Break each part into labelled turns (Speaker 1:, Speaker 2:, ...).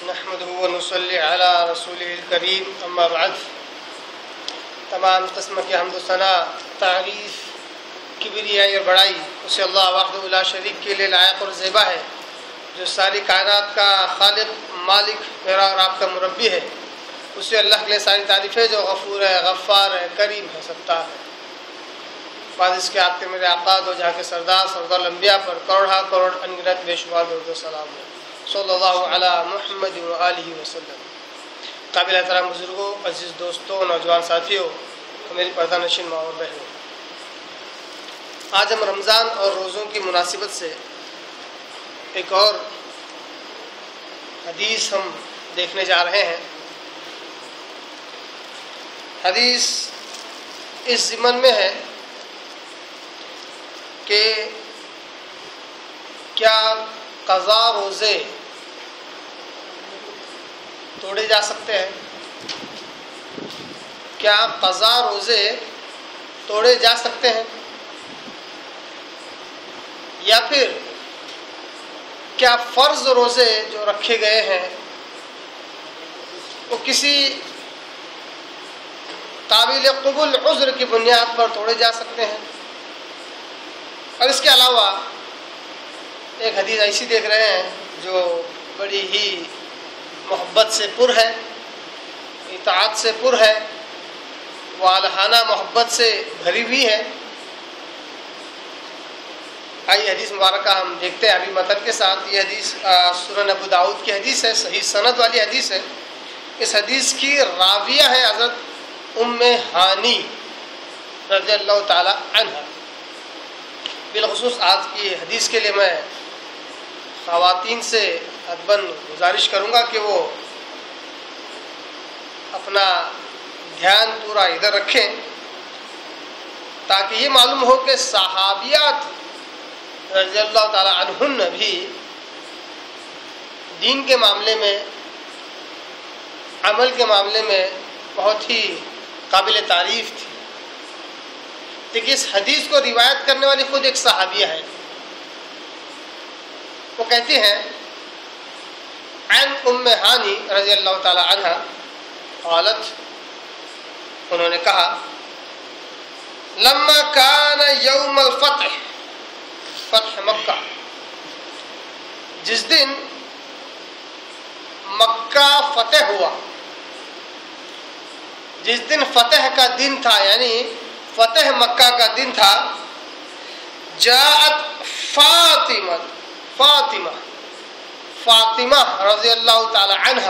Speaker 1: نحمده ونصلي على رسوله الكريم اما بعد. تمام قسم کی حمد و ثنا، تعریف، کبریائی اور بڑائی اسے اللہ وحدہ لا شریک کے لیے لائق اور زیبا ہے، جو ساری کائنات کا خالق، مالک، میرا اور آپ کا مربی ہے. اسے اللہ کے لیے ساری تعریف ہے جو غفور ہے، غفار ہے، کریم ہے، ستار ہے. بعد اس کے آپ کے میرے آقا دو جہاں کے سردار الانبیاء پر کروڑا کروڑ انگنت بے شمار درود و سلام ہے، صلی اللہ علی محمد و آلہ وسلم. قابل احترام بزرگوں، عزیز دوستوں، نوجوان ساتھیوں، میری پردہ نشین ماں اور بہنوں، آج ہم رمضان اور روزوں کی مناسبت سے ایک اور حدیث ہم دیکھنے جا رہے ہیں. حدیث اس ضمن میں ہے کہ کیا قضا روزے توڑے جا سکتے ہیں؟ کیا قضا روزے توڑے جا سکتے ہیں؟ یا پھر کیا فرض روزے جو رکھے گئے ہیں وہ کسی قابل قبول عذر کی بنیاد پر توڑے جا سکتے ہیں؟ اور اس کے علاوہ ایک حدیث ایسی دیکھ رہے ہیں جو بڑی ہی محبت سے پر ہے، اطاعت سے پر ہے، والہانہ محبت سے بھری ہوئی ہے. آئیے حدیث مبارکہ ہم دیکھتے ہیں ابھی متن کے ساتھ. یہ حدیث سنن ابو داؤد کی حدیث ہے، صحیح سند والی حدیث ہے. اس حدیث کی راویہ ہے حضرت ام ہانی رضی اللہ تعالی عنہ. بالخصوص آج کی حدیث کے لیے میں خواتین سے ادباً گزارش کروں گا کہ وہ اپنا دھیان پورا ادھر رکھیں تاکہ یہ معلوم ہو کہ صحابیات رضی اللہ تعالی عنہن بھی دین کے معاملے میں، عمل کے معاملے میں بہت ہی قابل تعریف تھی. دیکھیے اس حدیث کو روایت کرنے والی خود ایک صحابیہ ہے. وہ کہتی ہیں عن ام ہانی رضی اللہ تعالی عنہ قالت، انہوں نے کہا لما کان یوم الفتح، فتح مکہ، جس دن مکہ فتح ہوا، جس دن فتح کا دن تھا، یعنی فتح مکہ کا دن تھا، جاءت فاطمہ رضی اللہ تعالی عنہ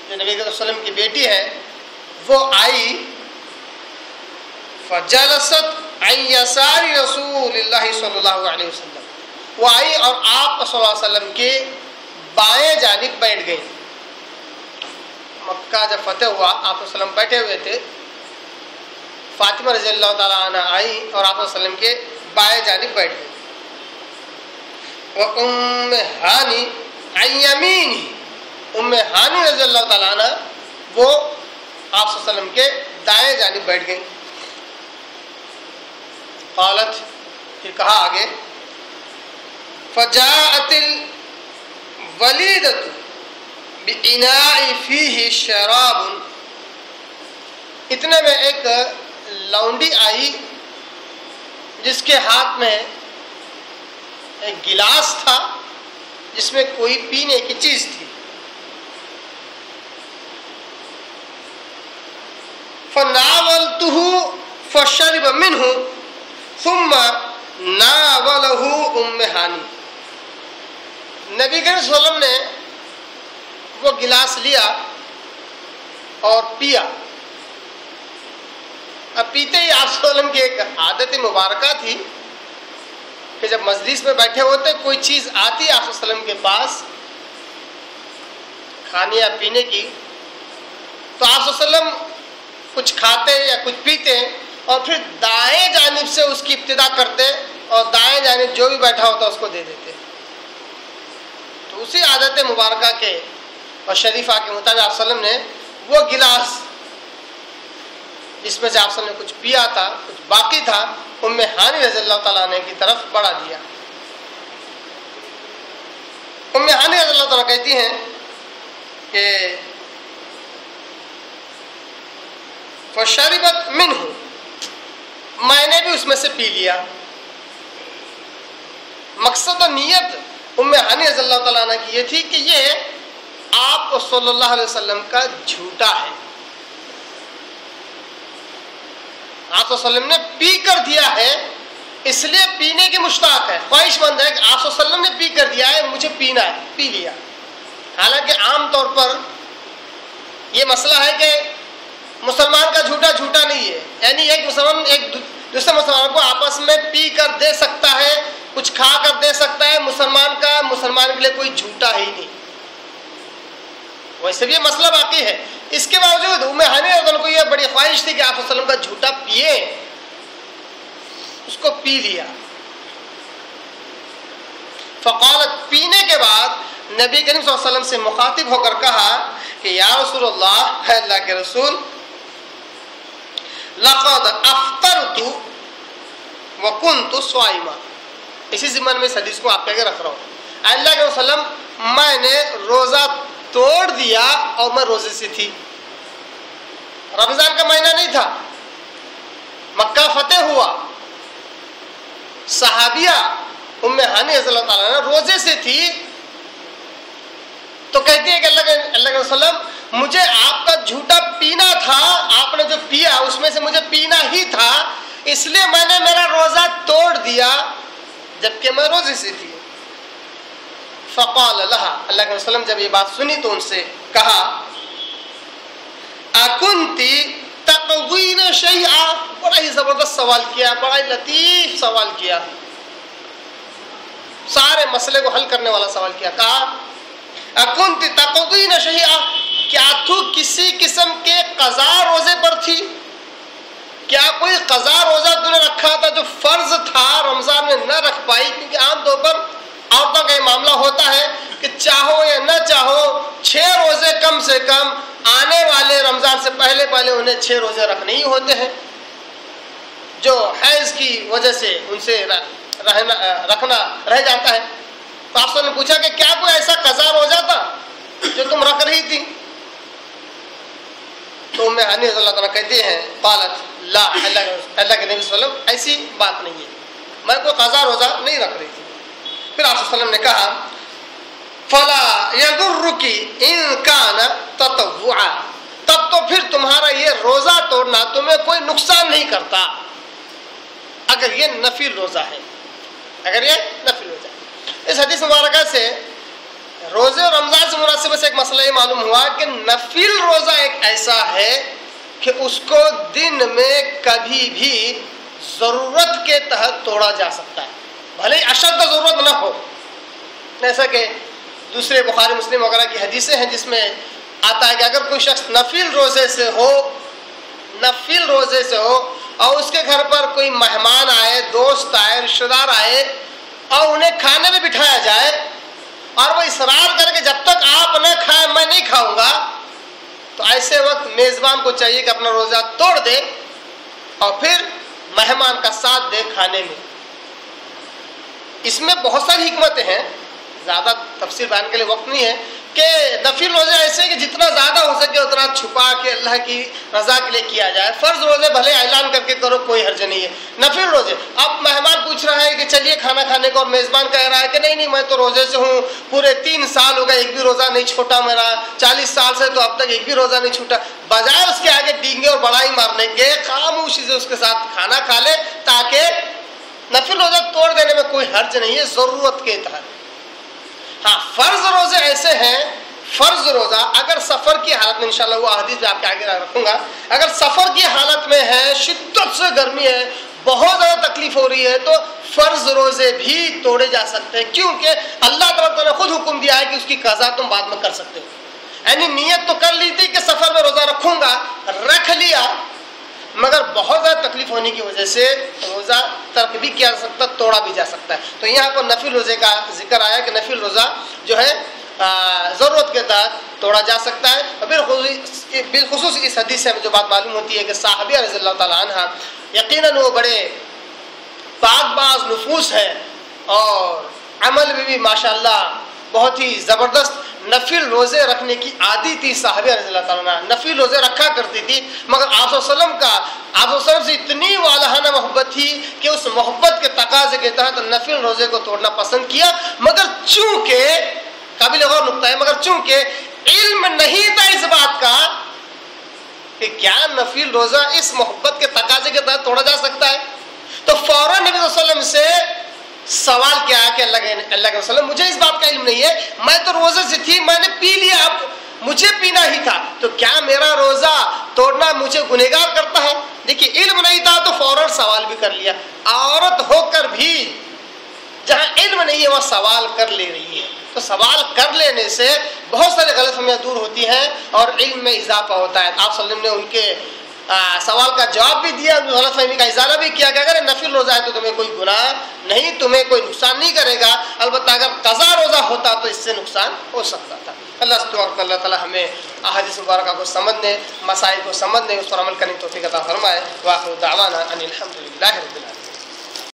Speaker 1: جو نبی صلی اللہ علیہ وسلم کی بیٹی ہے، وہ آئی فجلست عن یسار رسول اللہ صلی اللہ علیہ وسلم، وہ آئی اور آپ صلی اللہ علیہ وسلم کے بائیں جانب بیٹھ گئی. مکہ جب فتح ہوا آپ صلی اللہ علیہ وسلم بیٹھے ہوئے تھے، فاطمہ رضی اللہ تعالیٰ عنہ آئی اور آپ صلی اللہ علیہ وسلم کے بائیں جانب بیٹھ گئی. وَأُمُّ ہانی عن یمینہ، ام ہانی رضی اللہ تعالیٰ عنہ وہ آپ صلی اللہ علیہ وسلم کے دائیں جانب بیٹھ گئی. قالت، پھر کہا آگے، فجاءت الولیدۃ بإناء فیہ شراب، اتنے میں ایک لونڈی آئی جس کے ہاتھ میں ایک گلاس تھا جس میں کوئی پینے کی چیز تھی. فناولتہ فشرب منہ ثم ناولہ ام ہانی، نبی کریم صلی اللہ علیہ وسلم نے وہ گلاس لیا اور پیا. اب پیتے ہی آپ صلی اللہ علیہ وسلم کی ایک عادت مبارکہ تھی کہ جب مجلس میں بیٹھے ہوتے کوئی چیز آتی آپ صلی اللہ علیہ وسلم کے پاس کھانے یا پینے کی، تو آپ صلی اللہ علیہ وسلم کچھ کھاتے یا کچھ پیتے اور پھر دائیں جانب سے اس کی ابتدا کرتے اور دائیں جانب جو بھی بیٹھا ہوتا اس کو دے دیتے. تو اسی عادت مبارکہ کے اور شریفہ کے مطابق آپ صلی اللہ علیہ وسلم نے وہ گلاس جس میں سے آپ صلی اللہ علیہ وسلم نے کچھ پیا تھا، کچھ باقی تھا، ام ہانی رضی اللہ تعالیٰ عنہ کی طرف بڑھا دیا. ام ہانی رضی اللہ تعالیٰ کہتی ہیں کہ فشربت منہ، میں نے بھی اس میں سے پی لیا۔ مقصد و نیت ام ہانی رضی اللہ تعالیٰ عنہ کی یہ تھی کہ یہ آپ صلی اللہ علیہ وسلم کا جھوٹا ہے، آپ صلی اللہ علیہ وسلم نے پی کر دیا ہے، اس لیے پینے کی مشتاق ہے، خواہش مند ہے کہ آپ صلی اللہ علیہ وسلم نے پی کر دیا ہے، مجھے پینا ہے، پی لیا۔ حالانکہ عام طور پر یہ مسئلہ ہے کہ مسلمان کا جھوٹا جھوٹا نہیں ہے، یعنی ایک مسلمان ایک دوسرے مسلمان کو آپس میں پی کر دے سکتا ہے، کچھ کھا کر دے سکتا ہے، مسلمان کے لیے کوئی جھوٹا ہی نہیں۔ ویسے بھی یہ مسئلہ باقی ہے، اس کے باوجود ام ہانی رضی اللہ عنہ کو یہ بڑی خواہش تھی کہ آپ صلی اللہ علیہ وسلم کا جھوٹا پیے، اس کو پی لیا۔ فقالت، پینے کے بعد نبی کریم صلی اللہ علیہ وسلم سے مخاطب ہو کر کہا کہ یا رسول اللہ، ہے اللہ کے رسول، لقد افطرت وکنت صائما، اسی ضمن میں اس حدیث کو آپ کہہ کے رکھ رہا ہوں، اللہ کے وسلم میں نے روزہ توڑ دیا اور میں روزے سے تھی۔ رمضان کا مہینہ نہیں تھا، مکہ فتح ہوا، صحابیہ ام ہانی رضی اللہ تعالیٰ عنہ روزے سے تھی، تو کہتی ہے کہ اللہ کے وسلم مجھے آپ کا جھوٹا پینا تھا، آپ نے جو پیا اس میں سے مجھے پینا ہی تھا، اس لیے میں نے میرا روزہ توڑ دیا جبکہ میں روزے سے تھی۔ فقال لها، اللہ کے وسلم جب یہ بات سنی تو ان سے کہا اکنتی تقوین شیئا، بڑا ہی زبردست سوال کیا، بڑا ہی لطیف سوال کیا، سارے مسئلے کو حل کرنے والا سوال کیا۔ کہا اکنتی تقوین شیئا، کیا تو کسی قسم کے قضا روزے پر تھی؟ کیا کوئی قضا روزہ تو نے رکھا تھا جو فرض تھا رمضان میں نہ رکھ پائی؟ کیونکہ عام طور پر عورتوں کا یہ معاملہ ہوتا ہے کہ چاہو یا نہ چاہو 6 روزے کم سے کم آنے والے رمضان سے پہلے انہیں 6 روزے رکھنے ہی ہوتے ہیں، جو حیض کی وجہ سے ان سے رکھنا رہ جاتا ہے۔ تو آپ نے پوچھا کہ کیا کوئی ایسا قضا روزہ تھا جو تم رکھ رہی تھی؟ تو ام ہانی رضی اللہ تعالیٰ کہتے ہیں قالت لا، اللہ کے نبی صلی اللہ علیہ وسلم ایسی بات نہیں ہے، میں کوئی قضا روزہ نہیں رکھ رہی تھی۔ پھر آپ صلی اللہ علیہ وسلم نے کہا فلا یضرک ان کان تطوعا، تب تو پھر تمہارا یہ روزہ توڑنا تمہیں کوئی نقصان نہیں کرتا اگر یہ نفل روزہ ہے، اگر یہ نفل روزہ ہے۔ اس حدیث مبارکہ سے روزے اور رمضان سے مناسب سے ایک مسئلہ یہ معلوم ہوا کہ نفل روزہ ایک ایسا ہے کہ اس کو دن میں کبھی بھی ضرورت کے تحت توڑا جا سکتا ہے، بھلے اشد ضرورت نہ ہو، جیسا کہ دوسرے بخاری مسلم وغیرہ کی حدیثیں ہیں جس میں آتا ہے کہ اگر کوئی شخص نفل روزے سے ہو اور اس کے گھر پر کوئی مہمان آئے، دوست آئے، رشتہ دار آئے اور انہیں کھانے میں بٹھایا جائے اور وہ اصرار کرے کہ جب تک آپ نہ کھائیں میں نہیں کھاؤں گا، تو ایسے وقت میزبان کو چاہیے کہ اپنا روزہ توڑ دے اور پھر مہمان کا ساتھ دے کھانے میں۔ اس میں بہت ساری حکمتیں ہیں، زیادہ تفصیل بیان کے لیے وقت نہیں ہے، کہ نفل روزے ایسے کہ جتنا زیادہ ہو سکے اتنا چھپا کے اللہ کی رضا کے لیے کیا جائے۔ فرض روزے بھلے اعلان کر کے کرو، کوئی حرج نہیں ہے۔ نفل روزے، اب مہمان پوچھ رہا ہے کہ چلیے کھانا کھانے کو، اور میزبان کہہ رہا ہے کہ نہیں میں تو روزے سے ہوں، پورے 3 سال ہو گئے ایک بھی روزہ نہیں چھوٹا میرا، 40 سال سے تو اب تک ایک بھی روزہ نہیں چھوٹا، بجائے اس کے آگے ڈینگے اور بڑائی مارنے کے خاموشی سے اس کے ساتھ کھانا کھا لے، تاکہ نفل روزہ توڑ دینے میں کوئی حرج نہیں ہے ضرورت کے تحت۔ ہاں، فرض روزے ایسے ہیں، فرض روزہ اگر سفر کی حالت میں، انشاءاللہ وہ حدیث میں آپ کے آگے رکھوں گا، اگر سفر کی حالت میں ہے، شدت سے گرمی ہے، بہت زیادہ تکلیف ہو رہی ہے، تو فرض روزے بھی توڑے جا سکتے ہیں، کیونکہ اللہ تعالیٰ نے خود حکم دیا ہے کہ اس کی قضا تم بعد میں کر سکتے ہو۔ یعنی نیت تو کر لی تھی کہ سفر میں روزہ رکھوں گا، رکھ لیا، مگر بہت زیادہ تکلیف ہونے کی وجہ سے روزہ ترک بھی کیا جا سکتا، توڑا بھی جا سکتا ہے۔ تو یہاں پر نفل روزے کا ذکر آیا کہ نفل روزہ جو ہے ضرورت کے تحت توڑا جا سکتا ہے۔ اور بالخصوص اس حدیث سے ہمیں جو بات معلوم ہوتی ہے کہ صحابیہ رضی اللہ تعالیٰ عنہ یقیناً وہ بڑے پاک باز نفوس ہیں اور عمل میں بھی ماشاءاللہ بہت ہی زبردست نفل روزے رکھنے کی عادی تھی صحابہ رضی اللہ تعالیٰ عنہ، نفل روزے رکھا کرتی تھی، مگر آپ صلی اللہ علیہ وسلم سے اتنی والہانہ محبت تھی کہ اس محبت کے تقاضے کے تحت نفل روزے کو توڑنا پسند کیا، مگر چونکہ قابل غور نقطہ ہے، مگر چونکہ علم نہیں تھا اس بات کا کہ کیا نفل روزہ اس محبت کے تقاضے کے تحت توڑا جا سکتا ہے، تو فوراً نبی صلی اللہ علیہ وسلم سے سوال کیا کہ اللہ کے وسلم مجھے اس بات کا علم نہیں ہے، میں تو روزے سے تھی، میں نے پی لیا، اب مجھے پینا ہی تھا، تو کیا میرا روزہ توڑنا مجھے گنہگار کرتا ہے؟ دیکھیے علم نہیں تھا تو فوراً سوال بھی کر لیا، عورت ہو کر بھی جہاں علم نہیں ہے وہاں سوال کر لے رہی ہے، تو سوال کر لینے سے بہت سارے غلط فہمیاں دور ہوتی ہیں اور علم میں اضافہ ہوتا ہے۔ آپ صلی اللہ علیہ وسلم نے ان کے سوال کا جواب بھی دیا، غلط فہمی کا ازالہ بھی کیا کہ اگر نفل روزہ ہے تو تمہیں کوئی گناہ نہیں، تمہیں کوئی نقصان نہیں کرے گا، البتہ اگر قضا روزہ ہوتا تو اس سے نقصان ہو سکتا تھا۔ اللہ تعالیٰ ہمیں احادیث مبارکہ کو سمجھنے، مسائل کو سمجھنے، اس پر عمل کرنے کی توفیق عطا فرمائے۔ وآخر دعوانا ان الحمد للہ رب العالمین۔